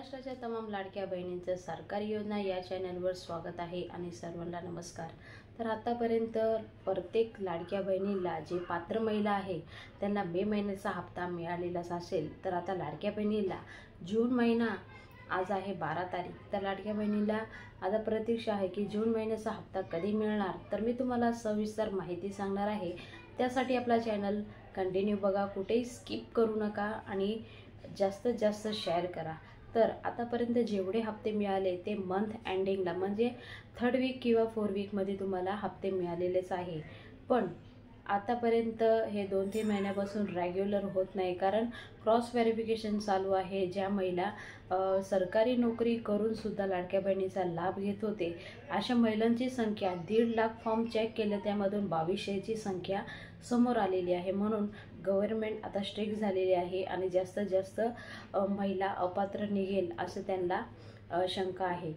महाराष्ट्राच्या तमाम लाडक्या बहिणींचं सरकारी योजना या चॅनलवर स्वागत आहे आणि सर्वांना नमस्कार। तर आतापर्यंत प्रत्येक लाडक्या बहिणीला जे पात्र महिला आहे त्यांना मे महिन्याचा हप्ता मिळालेलाच असेल, तर आता लाडक्या बहिणीला जून महिना आज आहे 12 तारीख, तर लाडक्या बहिणीला आता प्रतीक्षा आहे की जून महिन्याचा हप्ता कधी मिळणार। तर मी तुम्हाला सविस्तर माहिती सांगणार आहे, त्यासाठी आपला चॅनल कंटिन्यू बघा, कुठेही स्किप करू नका आणि जास्तीत जास्त शेअर करा। तर आतापर्यंत जेवढे हप्ते मिळाले ते मंथ एंडिंगला म्हणजे 3rd वीक किंवा 4 वीकमध्ये तुम्हाला हप्ते मिळालेलेच आहे। पण आतापर्यंत हे 2-3 महिन्यापासून रेग्युलर होत नाही, कारण क्रॉस व्हेरिफिकेशन चालू आहे। ज्या महिला सरकारी नोकरी करून सुद्धा लाडक्या बहिणीचा लाभ घेत होते अशा महिलांची संख्या 1.5 लाख फॉर्म चेक केले, त्यामधून 2200ची संख्या समोर आलेली आहे। म्हणून गव्हर्नमेंट आता स्ट्रिक्ट झालेली आहे आणि जास्तीत जास्त महिला अपात्र निघेल असं त्यांना शंका आहे।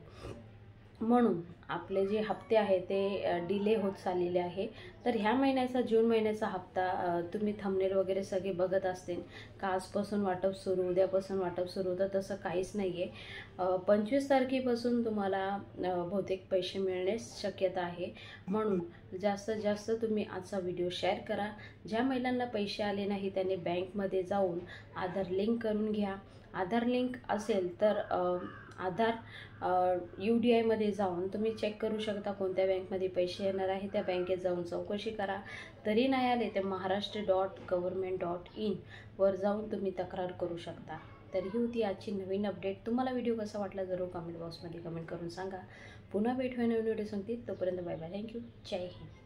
म्हणून आपले जे हप्ते आहे ते डिले होत चाललेले आहे। तर ह्या महिन्याचा जून महिन्याचा हप्ता तुम्ही थंबनेल वगैरे सगळे बघत असतील का आजपासून वाटप सुरू, उद्यापासून वाटप सुरू होतं, तसं काहीच नाही आहे। 25 तारखेपासून तुम्हाला बहुतेक पैसे मिळण्यास शक्यता आहे। म्हणून जास्तीत जास्त तुम्ही आजचा व्हिडिओ शेअर करा। ज्या महिलांना पैसे आले नाही त्यांनी बँकमध्ये जाऊन आधार लिंक करून घ्या। आधार लिंक असेल तर आधार UDI मध्ये जाऊन तुम्ही चेक करू शकता कोणत्या बँकमध्ये पैसे येणार आहे, त्या बँकेत जाऊन चौकशी करा। तरी नाही आले तर maharashtra.government.in वर जाऊन तुम्ही तक्रार करू शकता। तर ही होती आजची नवीन अपडेट। तुम्हाला व्हिडिओ कसा वाटला जरूर कमेंट बॉक्समध्ये कमेंट करून सांगा। पुन्हा भेटूया नवीन व्हिडिओ सांगते, तोपर्यंत बाय बाय, थँक्यू, जय हिंद।